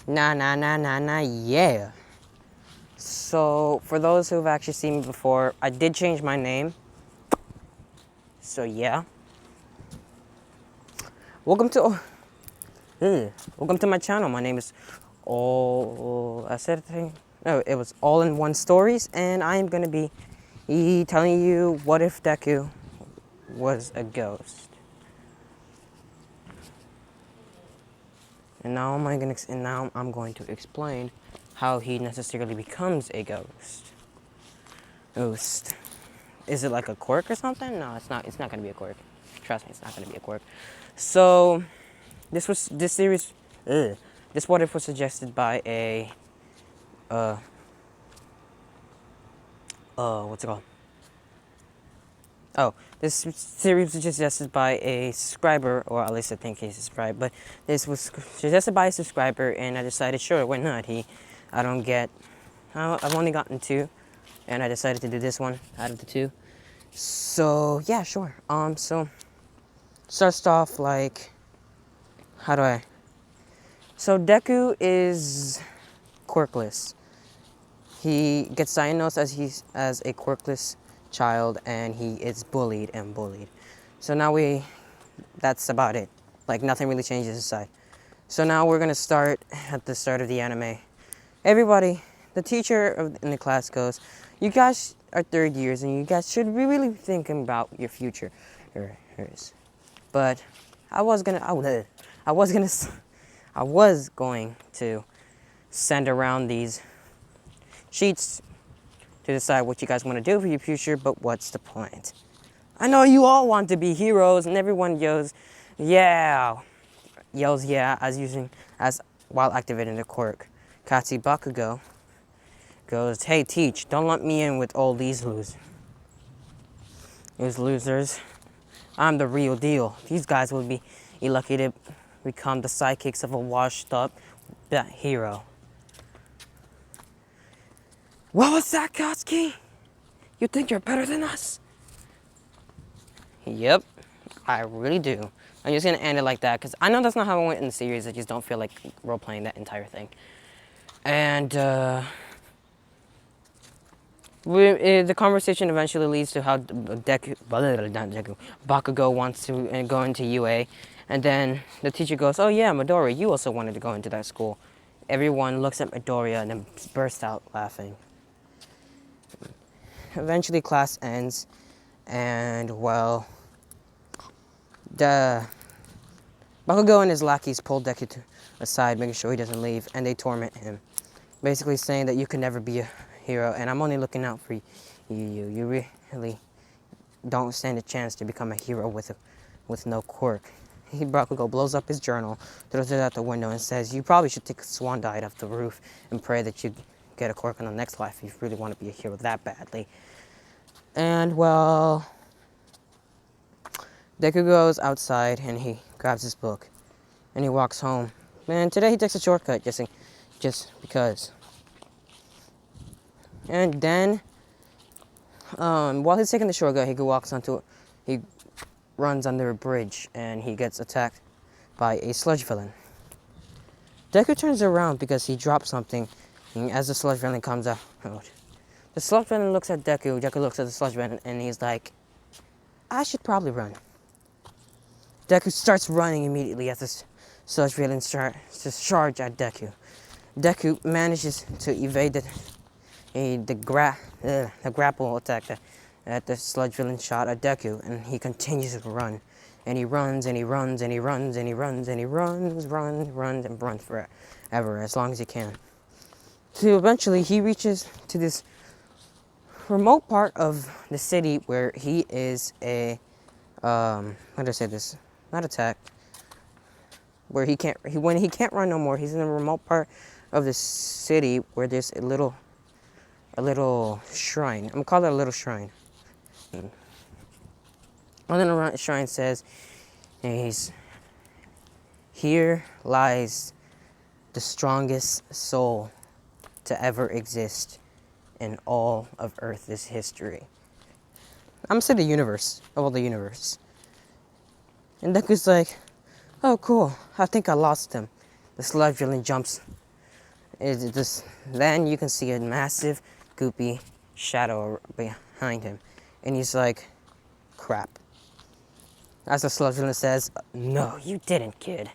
Yeah. So, for those who've actually seen me before, I did change my name. So, yeah. Welcome to welcome to my channel. My name is I said a thing. No, it was All in One Stories, and I am gonna be telling you what if Deku was a ghost. And now I'm going to explain how he necessarily becomes a ghost. Ghost. Is it like a quirk or something? No, it's not. It's not gonna be a quirk. Trust me, it's not gonna be a quirk. So, this series. This what if was suggested by a what's it called? Oh, this series was suggested by a subscriber, or at least I think he's subscribed. But this was suggested by a subscriber, and I decided, sure, why not? I've only gotten two, and I decided to do this one out of the two. So yeah, sure. So starts off like, how do I? So Deku is quirkless. He gets diagnosed as a quirkless child, and he is bullied and bullied. So now that's about it. Like nothing really changes inside. So now we're gonna start at the start of the anime. Everybody, the teacher in the class goes, "You guys are third years, and you guys should be really thinking about your future." But I was going to send around these sheets to decide what you guys want to do for your future, but what's the point? I know you all want to be heroes, and everyone yells yeah, as while activating the quirk. Katsu Bakugo goes, "Hey, teach, don't let me in with all these losers. I'm the real deal. These guys will be lucky to become the sidekicks of a washed-up hero." What was that, Katsuki? You think you're better than us? Yep, I really do. I'm just gonna end it like that, because I know that's not how it went in the series. I just don't feel like role-playing that entire thing. And, the conversation eventually leads to how Bakugo wants to go into UA. And then the teacher goes, "Oh yeah, Midori, you also wanted to go into that school." Everyone looks at Midoriya and then bursts out laughing. Eventually class ends, and well, the Bakugo and his lackeys pull Deku aside, making sure he doesn't leave, and they torment him, basically saying that you can never be a hero, and I'm only looking out for you. You really don't stand a chance to become a hero with no quirk. Bakugo blows up his journal, throws it out the window, and says, "You probably should take a swan dive off the roof and pray that you get a quirk in the next life if you really want to be a hero that badly." And well, Deku goes outside and he grabs his book and he walks home. Man, today he takes a shortcut just because. And then, while he's taking the shortcut, he runs under a bridge and he gets attacked by a sludge villain. Deku turns around because he dropped something, and as the sludge villain comes out, the sludge villain looks at Deku. Deku looks at the sludge villain, and he's like, "I should probably run." Deku starts running immediately as the sludge villain starts to charge at Deku. Deku manages to evade the grapple attack that the sludge villain shot at Deku, and he continues to run. And he runs, and he runs, and he runs, and he runs, and he runs forever, as long as he can. So eventually he reaches to this remote part of the city where he is how do I say this? Not attacked. Where when he can't run no more, he's in a remote part of the city where there's a little shrine. I'm gonna call it a little shrine. And then the shrine says, "Here lies the strongest soul to ever exist in all of Earth's history." I'm gonna say the universe, of all the universe. And Deku's like, "Oh cool, I think I lost him." The sludge villain jumps Then you can see a massive, goopy shadow behind him. And he's like, crap. As the sludge villain says, no, you didn't, kid.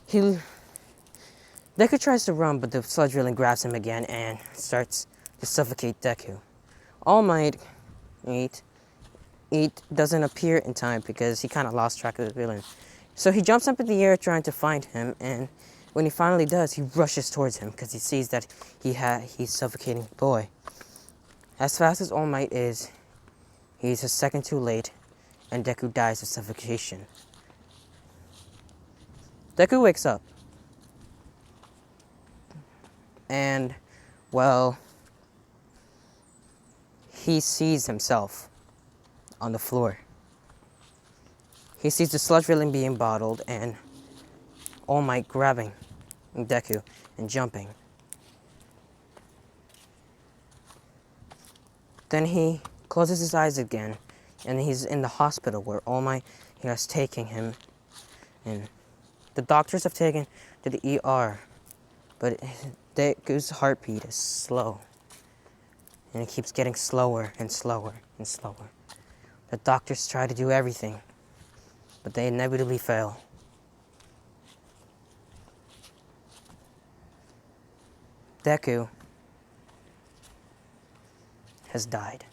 Deku tries to run, but the sludge villain grabs him again and starts to suffocate Deku. All Might Eat doesn't appear in time because he kind of lost track of the villain. So he jumps up in the air trying to find him, and when he finally does, he rushes towards him because he sees that he's suffocating the boy. As fast as All Might is, he's a second too late, and Deku dies of suffocation. Deku wakes up. And, well, he sees himself on the floor. He sees the sludge villain being bottled and All Might grabbing Deku and jumping. Then he closes his eyes again and he's in the hospital where All Might has taken him. And the doctors have taken to the ER, but Deku's heartbeat is slow. And it keeps getting slower and slower and slower. The doctors try to do everything, but they inevitably fail. Deku has died.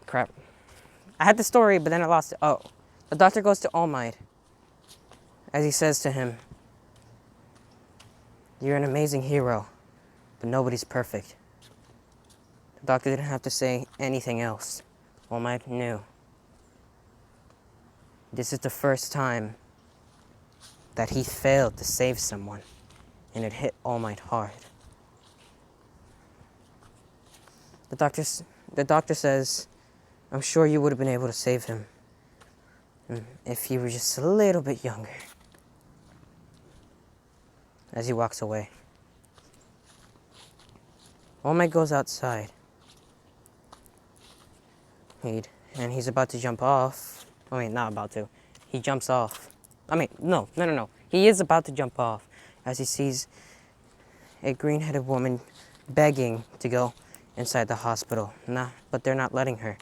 Crap. I had the story, but then I lost it. Oh, the doctor goes to All Might as he says to him, "You're an amazing hero, but nobody's perfect." The doctor didn't have to say anything else. All Might knew. This is the first time that he failed to save someone, and it hit All Might hard. The doctor says, "I'm sure you would have been able to save him if you were just a little bit younger." As he walks away, All Might goes outside. And he's about to jump off. I mean, not about to. He jumps off. I mean, no. He is about to jump off as he sees a green-headed woman begging to go inside the hospital. But they're not letting her.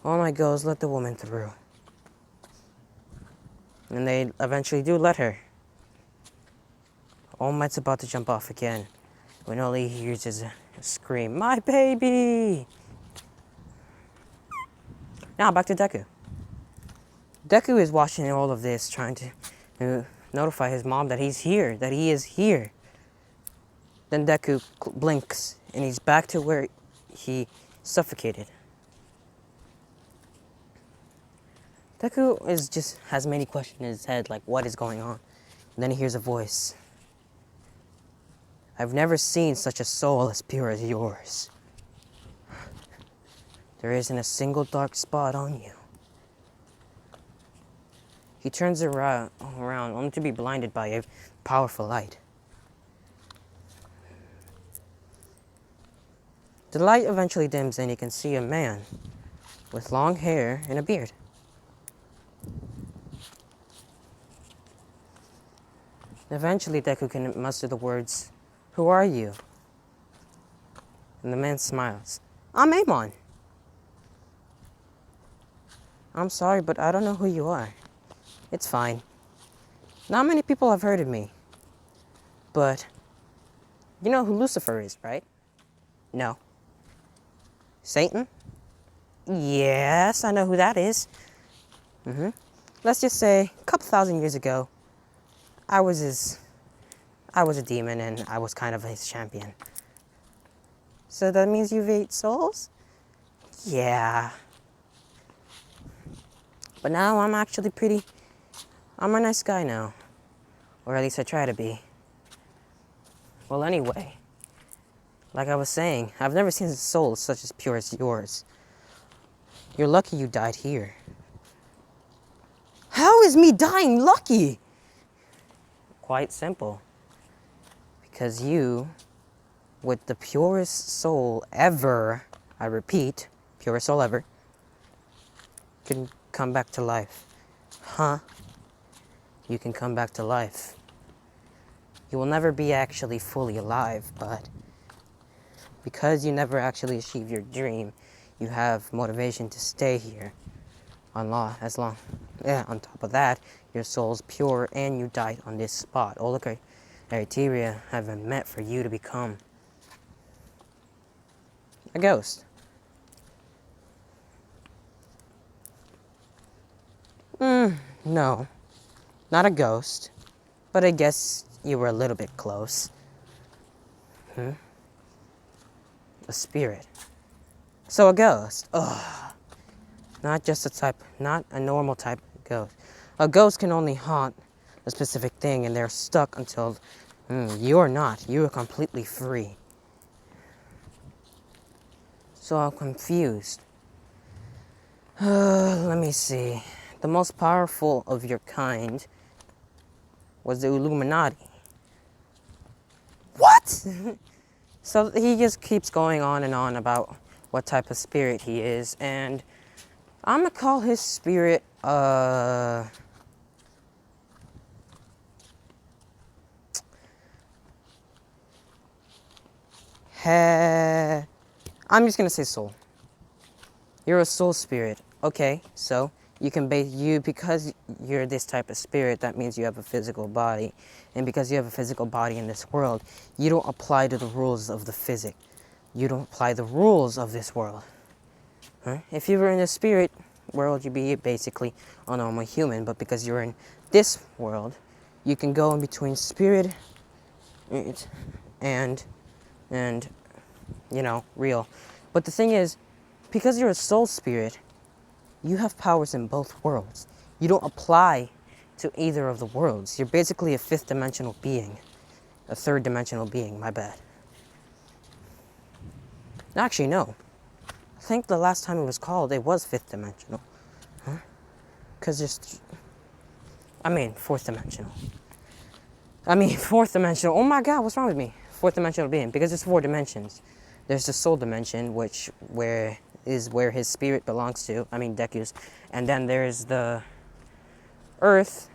All Might goes, "Let the woman through." And they eventually do let her. All Might's about to jump off again when all he hears is a scream, "My baby!" Now back to Deku. Deku is watching all of this, trying to notify his mom that he's here, that he is here. Then Deku blinks, and he's back to where he suffocated. Deku has many questions in his head, like what is going on? And then he hears a voice. "I've never seen such a soul as pure as yours. There isn't a single dark spot on you." He turns around only to be blinded by a powerful light. The light eventually dims and you can see a man with long hair and a beard. Eventually, Deku can muster the words, "Who are you?" And the man smiles. "I'm Amon." "I'm sorry, but I don't know who you are." "It's fine. Not many people have heard of me. But you know who Lucifer is, right?" "No." "Satan?" "Yes, I know who that is. Let's just say a couple thousand years ago, I was a demon and I was kind of his champion." "So that means you've ate souls?" "Yeah. But now I'm actually I'm a nice guy now. Or at least I try to be." "Well, anyway, like I was saying, I've never seen a soul such as pure as yours. You're lucky you died here." "How is me dying lucky?" "Quite simple. Because you, with the purest soul ever, I repeat, purest soul ever, come back to life. Huh? You can come back to life. You will never be actually fully alive, but because you never actually achieve your dream, you have motivation to stay here on on top of that, your soul's pure and you died on this spot. All the criteria have been met for you to become a ghost. No, not a ghost, but I guess you were a little bit close. A spirit. So a ghost. Ugh. Not a normal type of ghost. A ghost can only haunt a specific thing and they're stuck until you're not. You are completely free. So I'm confused. Let me see. The most powerful of your kind was the Illuminati. What? So he just keeps going on and on about what type of spirit he is, and I'm gonna call his spirit, I'm just gonna say soul. You're a soul spirit. Okay, so you can because you're this type of spirit, that means you have a physical body. And because you have a physical body in this world, you don't apply to the rules of the physics. You don't apply the rules of this world. Huh? If you were in the spirit world, you'd be basically a normal human. But because you're in this world, you can go in between spirit and real. But the thing is, because you're a soul spirit, you have powers in both worlds. You don't apply to either of the worlds. You're basically a fifth dimensional being. A third dimensional being, my bad. Actually, no. I think the last time it was called, it was fifth dimensional. Huh? Fourth dimensional. Fourth dimensional. Oh my god, what's wrong with me? Fourth dimensional being, because there's 4 dimensions. There's the soul dimension, where his spirit belongs to, Deku's. And then there's the earth,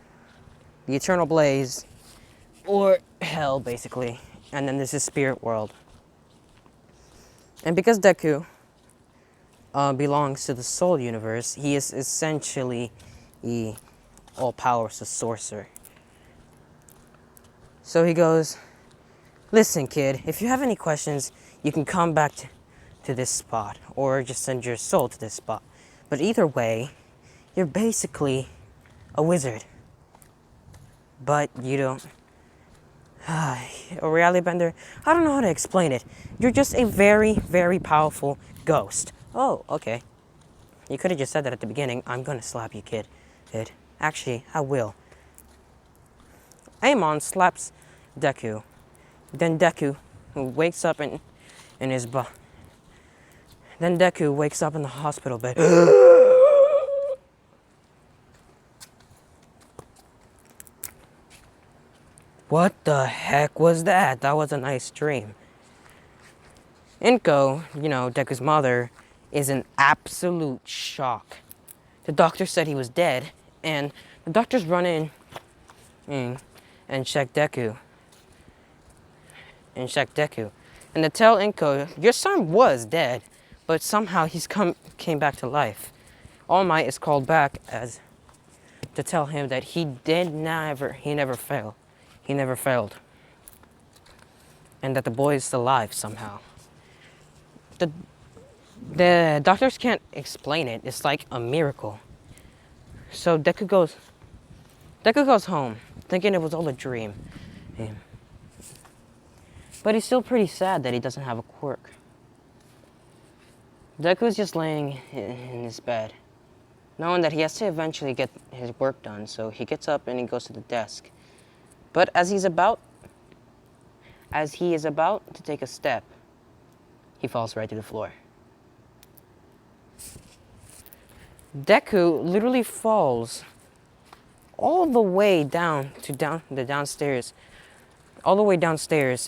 the eternal blaze, or hell, basically. And then there's his spirit world. And because Deku belongs to the soul universe, he is essentially the all-powerful sorcerer. So he goes, listen, kid, if you have any questions, you can come back to this spot, or just send your soul to this spot. But either way, you're basically a wizard. But you don't... a reality bender? I don't know how to explain it. You're just a very, very powerful ghost. Oh, okay. You could have just said that at the beginning. I'm gonna slap you, kid. Actually, I will. Amon slaps Deku. Then Deku wakes up in his Then Deku wakes up in the hospital bed. What the heck was that? That was a nice dream. Inko, Deku's mother, is in absolute shock. The doctor said he was dead, and the doctors run in and check Deku. And they tell Inko, your son was dead, but somehow he's came back to life. All Might is called back to tell him that he never failed. He never failed. And that the boy is alive somehow. The doctors can't explain it. It's like a miracle. So Deku goes home, thinking it was all a dream. But he's still pretty sad that he doesn't have a quirk. Deku's just laying in his bed, knowing that he has to eventually get his work done, so he gets up and he goes to the desk. But as he is about to take a step, he falls right to the floor. Deku literally falls all the way downstairs,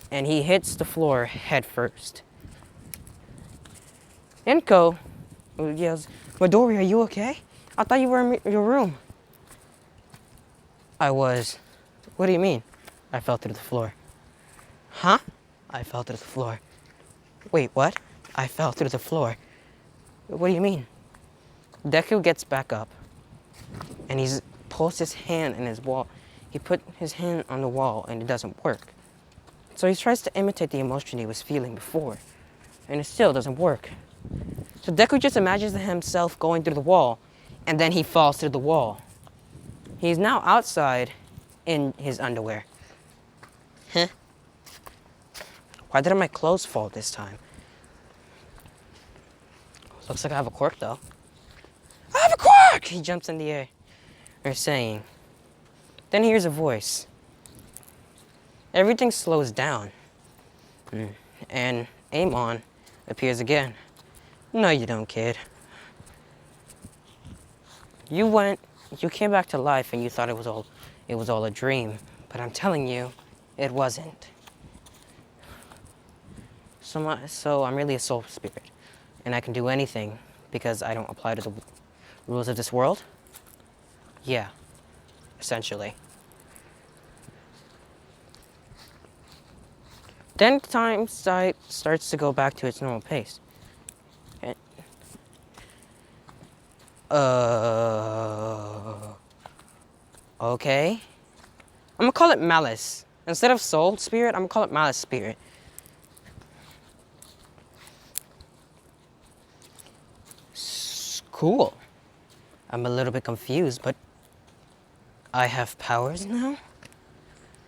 and he hits the floor head first. Inko yells, Midori, are you okay? I thought you were in your room. I was. What do you mean? I fell through the floor. Huh? I fell through the floor. Wait, what? I fell through the floor. What do you mean? Deku gets back up and he pulls his hand in his wall. He put his hand on the wall and it doesn't work. So he tries to imitate the emotion he was feeling before, and it still doesn't work. So Deku just imagines himself going through the wall, and then he falls through the wall. He's now outside in his underwear. Huh? Why didn't my clothes fall this time? Looks like I have a quirk though. I have a quirk! He jumps in the air. They're saying. Then he hears a voice. Everything slows down. And Amon appears again. No, you don't, kid. You came back to life and you thought it was all a dream. But I'm telling you, it wasn't. So I'm really a soul spirit. And I can do anything because I don't apply to the rules of this world? Yeah, essentially. Then time starts to go back to its normal pace. Okay. I'm gonna call it malice. Instead of soul spirit, I'm gonna call it malice spirit. Cool. I'm a little bit confused, but I have powers now?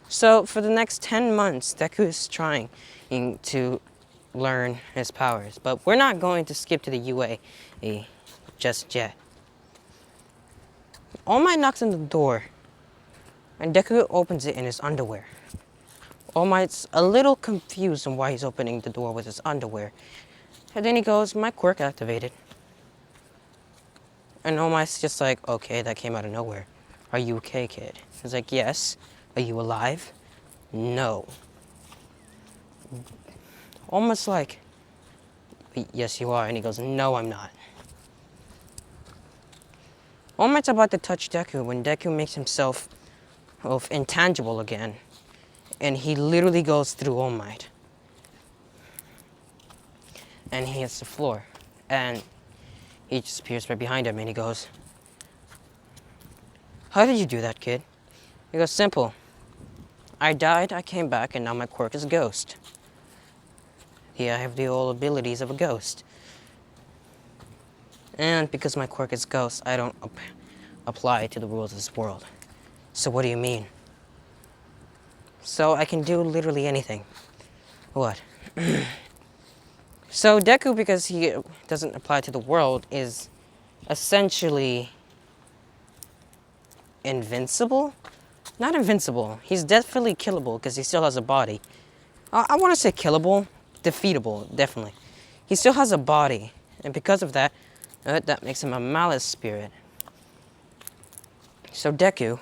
So for the next 10 months, Deku is trying to learn his powers, but we're not going to skip to the UA just yet. All Might knocks on the door, and Deku opens it in his underwear. All Might's a little confused on why he's opening the door with his underwear. And then he goes, my quirk activated. And All Might's just like, okay, that came out of nowhere. Are you okay, kid? He's like, yes. Are you alive? No. Almost like, yes, you are. And he goes, no, I'm not. All Might's about to touch Deku when Deku makes himself intangible again. And he literally goes through All Might. And he hits the floor. And he just appears right behind him and he goes, how did you do that, kid? He goes, simple. I died, I came back, and now my quirk is ghost. Yeah, I have the old abilities of a ghost. And because my quirk is ghost, I don't apply to the rules of this world. So what do you mean? So I can do literally anything. What? So Deku, because he doesn't apply to the world, is essentially invincible? Not invincible. He's definitely killable because he still has a body. I want to say killable, defeatable, definitely. He still has a body, and because of that, that makes him a malice spirit. So Deku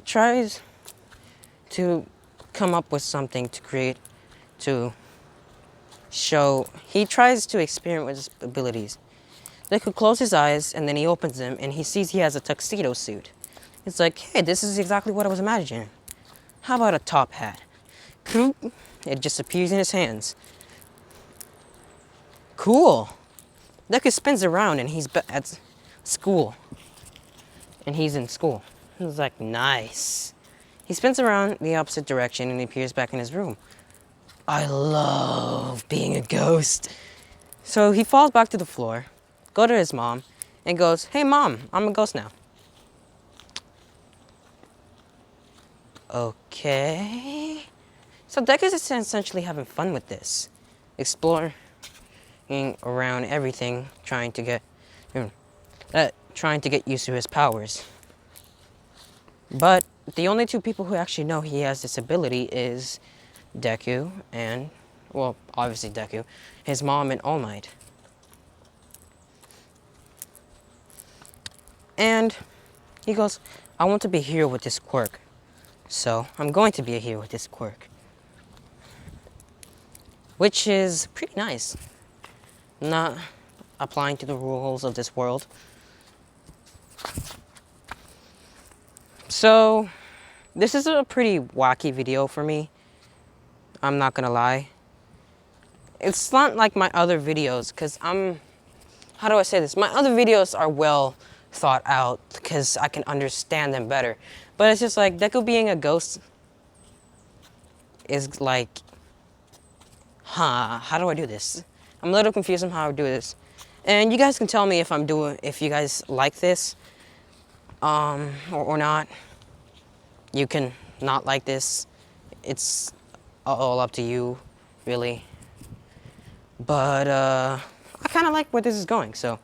tries to come up with something to create, to show. He tries to experiment with his abilities. Deku closes his eyes, and then he opens them, and he sees he has a tuxedo suit. It's like, hey, this is exactly what I was imagining. How about a top hat? It just appears in his hands. Cool. Deku spins around and he's at school. And he's in school. He's like, nice. He spins around the opposite direction and he appears back in his room. I love being a ghost. So he falls back to the floor, goes to his mom, and goes, hey mom, I'm a ghost now. Okay. So Deku is essentially having fun with this. Exploring around everything, trying to get used to his powers. But the only two people who actually know he has this ability is Deku and, well, obviously Deku, his mom and All Might. And he goes, I want to be a hero with this quirk. So I'm going to be a hero with this quirk. Which is pretty nice. Not applying to the rules of this world. So, this is a pretty wacky video for me. I'm not gonna lie. It's not like my other videos, because how do I say this? My other videos are well thought out, because I can understand them better. But it's just like, Deku being a ghost is like, how do I do this? I'm a little confused on how I do this. And you guys can tell me if you guys like this, or not. You can not like this. It's all up to you, really. But, I kind of like where this is going, so.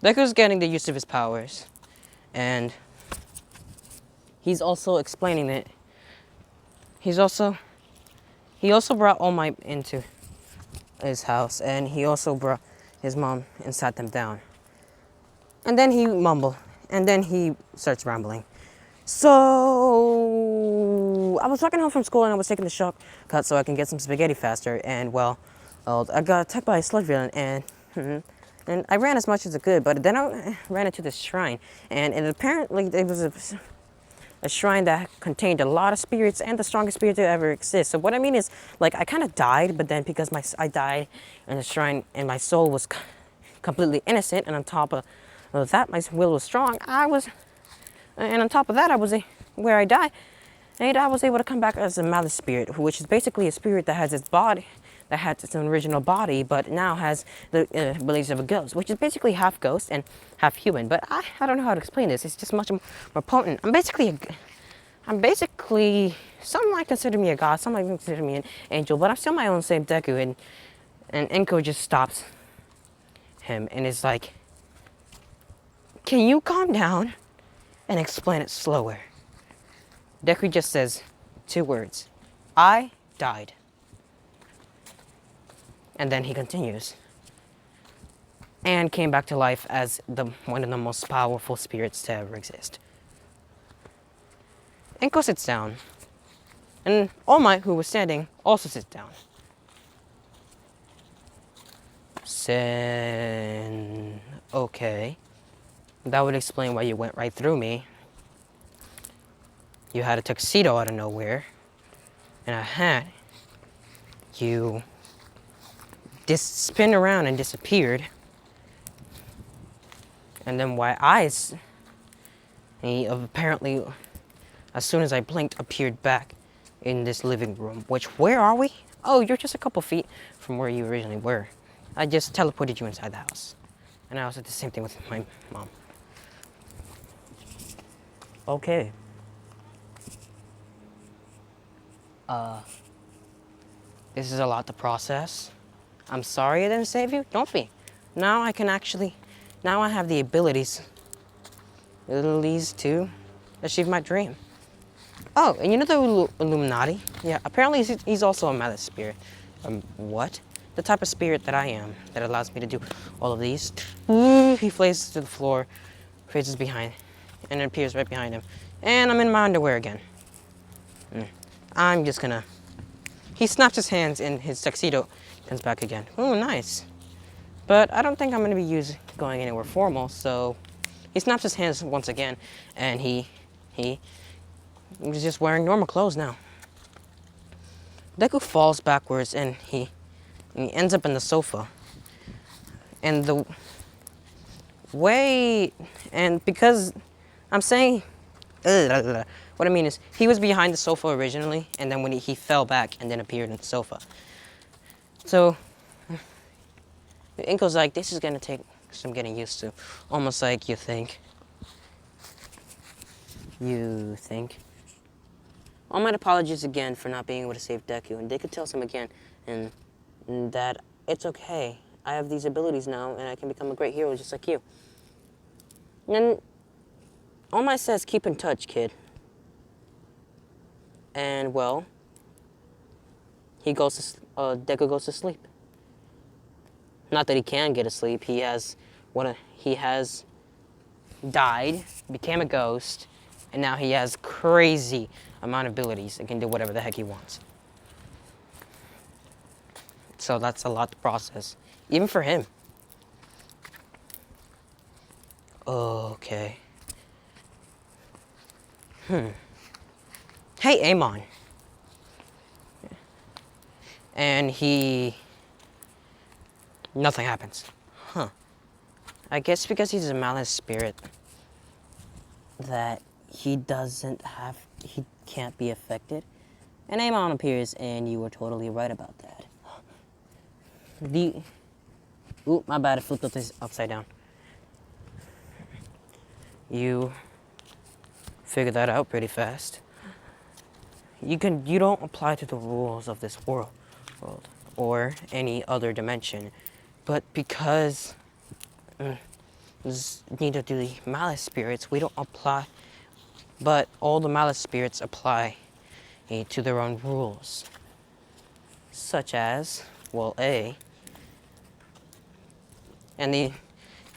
Deku's getting the use of his powers. And he's also explaining it. He also brought All Might into his house, and he also brought his mom and sat them down. And then he mumbled, and then he starts rambling. So, I was walking home from school and I was taking the shortcut so I can get some spaghetti faster. And well, I got attacked by a sludge villain, and I ran as much as I could. But then I ran into this shrine, and apparently it was a shrine that contained a lot of spirits and the strongest spirit to ever exist. So what I mean is, like, I kind of died, but then because I died in the shrine and my soul was completely innocent, and on top of that, my will was strong. And on top of that, where I died, and I was able to come back as a malice spirit, which is basically a spirit that has its body, that had its original body, but now has the abilities of a ghost, which is basically half ghost and half human. But I don't know how to explain this. It's just much more potent. I'm basically, some might consider me a god, some might consider me an angel, but I'm still my own same Deku, and Inko just stops him and is like, can you calm down and explain it slower? Deku just says 2 words. I died. And then he continues. And came back to life as one of the most powerful spirits to ever exist. Inko sits down. And All Might, who was standing, also sits down. Okay. That would explain why you went right through me. You had a tuxedo out of nowhere, and a hat. You spin around and disappeared. And then why eyes, he apparently, as soon as I blinked, appeared back in this living room. Which, where are we? Oh, you're just a couple feet from where you originally were. I just teleported you inside the house. And I also did the same thing with my mom. Okay. This is a lot to process. I'm sorry I didn't save you. Don't be. Now I have the abilities to achieve my dream. Oh, and you know the Illuminati? Yeah, apparently he's also a malice spirit. What? The type of spirit that I am, that allows me to do all of these. He flies to the floor, faces behind, and it appears right behind him. And I'm in my underwear again. I'm just gonna... He snaps his hands and his tuxedo comes back again. Oh, nice. But I don't think I'm gonna be going anywhere formal, so... He snaps his hands once again, and he's just wearing normal clothes now. Deku falls backwards, and he ends up in the sofa. And because I'm saying... What I mean is, he was behind the sofa originally, and then when he fell back and then appeared in the sofa. So, Inko's like, this is gonna take some getting used to. Almost like you think. All my apologies again for not being able to save Deku, and Deku tells him again, and that it's okay. I have these abilities now, and I can become a great hero just like you. And then All Might says, keep in touch, kid. And well, Deku goes to sleep. Not that he can get to sleep. He has died, became a ghost, and now he has crazy amount of abilities and can do whatever the heck he wants. So that's a lot to process, even for him. Okay. Hey, Amon. And nothing happens. Huh. I guess because he's a malice spirit that he can't be affected. And Amon appears, and you were totally right about that. Ooh, my bad, I flipped this upside down. You figured that out pretty fast. You don't apply to the rules of this world or any other dimension, but because neither do the malice spirits, we don't apply, but all the malice spirits apply to their own rules, such as, well, and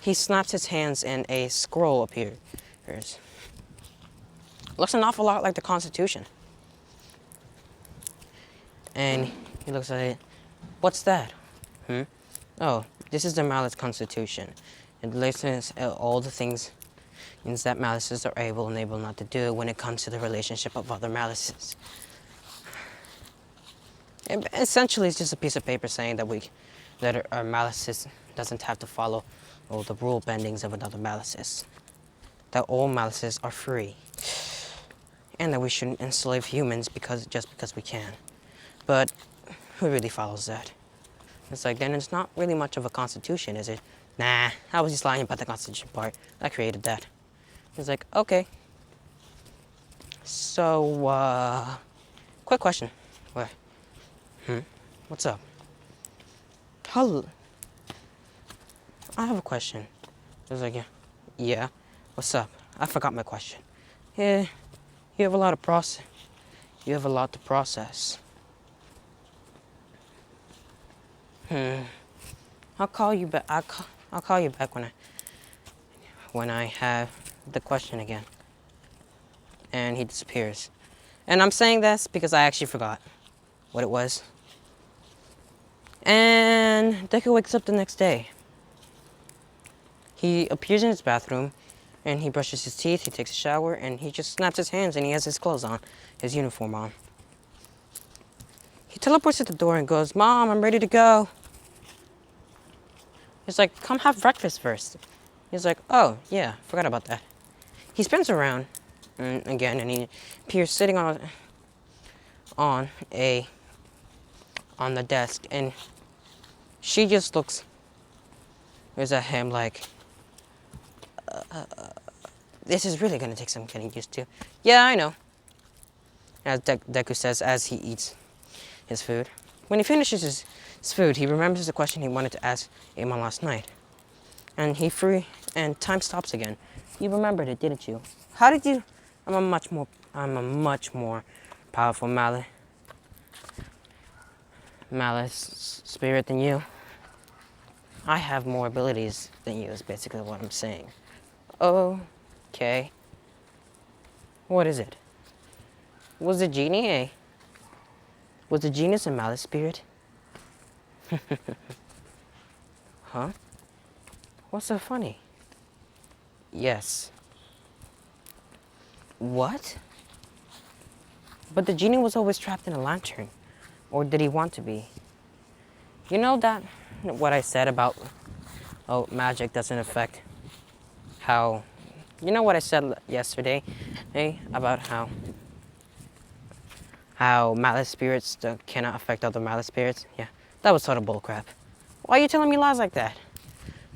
he snaps his hands and a scroll appears. Looks an awful lot like the Constitution. And he looks at it. What's that? Oh, this is the Malice Constitution. It lists all the things that malices are able and able not to do when it comes to the relationship of other malices. And essentially, it's just a piece of paper saying that our malices doesn't have to follow all the rule bendings of another malices. That all malices are free. And that we shouldn't enslave humans just because we can. But who really follows that? It's like, then it's not really much of a constitution, is it? Nah, I was just lying about the constitution part. I created that. It's like, okay. So, quick question. What? What's up? Hello. I have a question. It's like, yeah. What's up? I forgot my question. Yeah, you have a lot of process. You have a lot to process. I'll call you back. I'll call you back when I have the question again. And he disappears. And I'm saying this because I actually forgot what it was. And Deku wakes up the next day. He appears in his bathroom, and he brushes his teeth, he takes a shower, and he just snaps his hands, and he has his clothes on, his uniform on. He teleports to the door and goes, "Mom, I'm ready to go." He's like, "Come have breakfast first." He's like, "Oh, yeah, forgot about that." He spins around again, and he appears sitting on the desk, and she just looks at him like, this is really gonna take some getting used to. Yeah, I know. As Deku says as he eats his food. When he finishes his food, he remembers the question he wanted to ask Amon last night. And and time stops again. You remembered it, didn't you? How did you? I'm a much more powerful malice spirit than you. I have more abilities than you is basically what I'm saying. Okay. What is it? Was the genius a malice spirit? Huh? What's so funny? Yes. What? But the genie was always trapped in a lantern. Or did he want to be? You know that what I said about magic doesn't affect how, you know what I said yesterday, about how malice spirits cannot affect other malice spirits? Yeah, that was sort of bullcrap. Why are you telling me lies like that?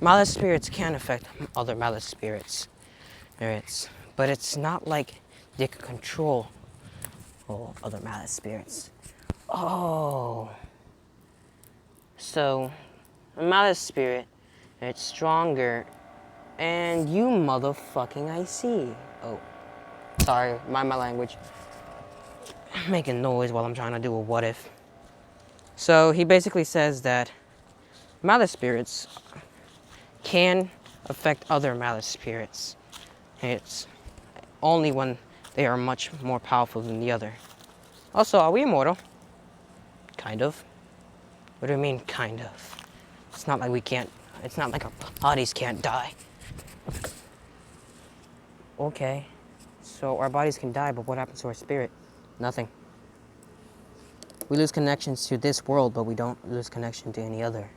Malice spirits can affect other malice spirits. But it's not like they can control other malice spirits. Oh. So, a malice spirit, it's stronger, and you motherfucking I see. Oh, sorry, mind my language. I'm making noise while I'm trying to do a what if. So he basically says that malice spirits can affect other malice spirits. It's only when they are much more powerful than the other. Also, are we immortal? Kind of. What do you mean, kind of? It's not like it's not like our bodies can't die. Okay. So our bodies can die, but what happens to our spirit? Nothing. We lose connections to this world, but we don't lose connection to any other.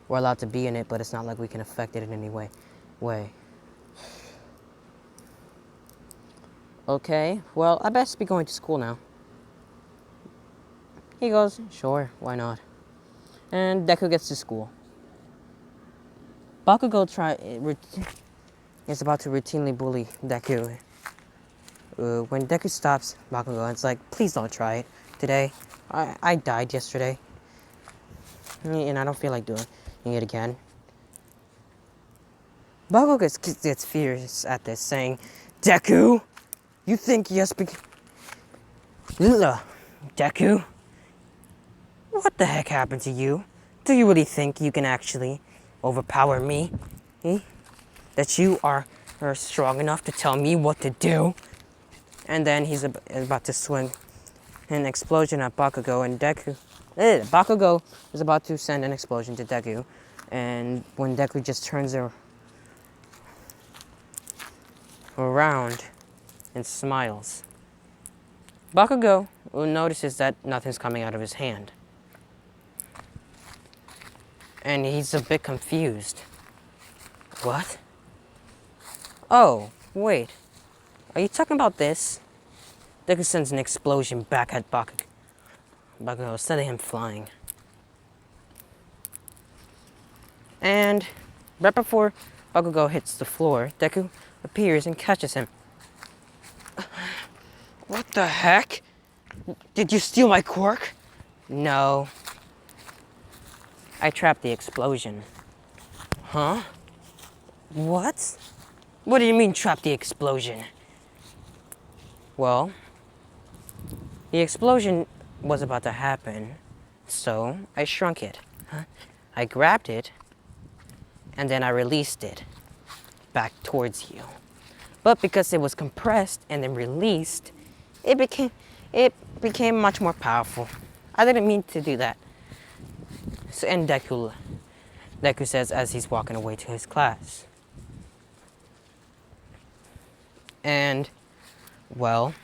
We're allowed to be in it, but it's not like we can affect it in any way. Okay, well, I best be going to school now. He goes, sure, why not? And Deku gets to school. Bakugo is about to routinely bully Deku. When Deku stops Bakugo, it's like, please don't try it today. I died yesterday. And I don't feel like doing it again. Bakugo gets furious at this, saying, Deku, you think Deku, what the heck happened to you? Do you really think you can actually overpower me? That you are strong enough to tell me what to do? And then he's about to swing an explosion at Bakugo, and Bakugo is about to send an explosion to Deku, and when Deku just turns around and smiles, Bakugo notices that nothing's coming out of his hand. And he's a bit confused. What? Oh, wait. Are you talking about this? Deku sends an explosion back at Bakugo, sending him flying. And right before Bakugo hits the floor, Deku appears and catches him. What the heck? Did you steal my quirk? No. I trapped the explosion. Huh? What? What do you mean trap the explosion? Well, the explosion was about to happen, so I shrunk it. I grabbed it, and then I released it back towards you. But because it was compressed and then released, it became much more powerful. I didn't mean to do that. So, and Deku says as he's walking away to his class. And, well,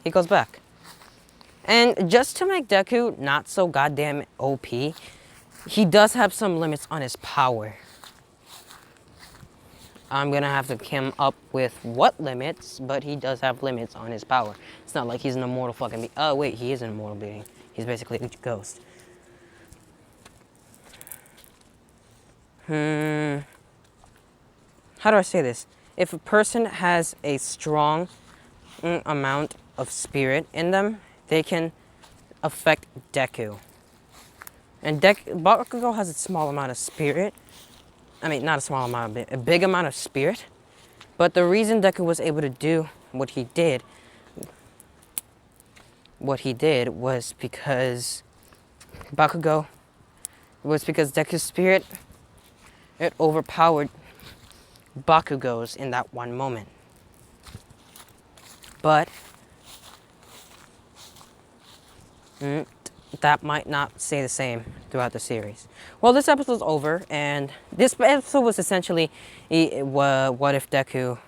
he goes back. And just to make Deku not so goddamn OP, he does have some limits on his power. I'm gonna have to come up with what limits, but he does have limits on his power. It's not like he's an immortal fucking being. Oh, wait, he is an immortal being. He's basically a ghost. How do I say this? If a person has a strong amount of spirit in them, they can affect Deku. And Bakugo has a small amount of spirit. I mean, not a small amount, a big amount of spirit. But the reason Deku was able to do what he did was because Deku's spirit, it overpowered Bakugo's in that one moment. But that might not stay the same throughout the series. Well, this episode's over, and this episode was essentially what if Deku.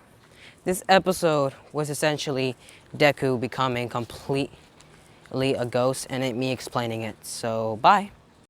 This episode was essentially Deku becoming completely a ghost, and me explaining it. So, bye.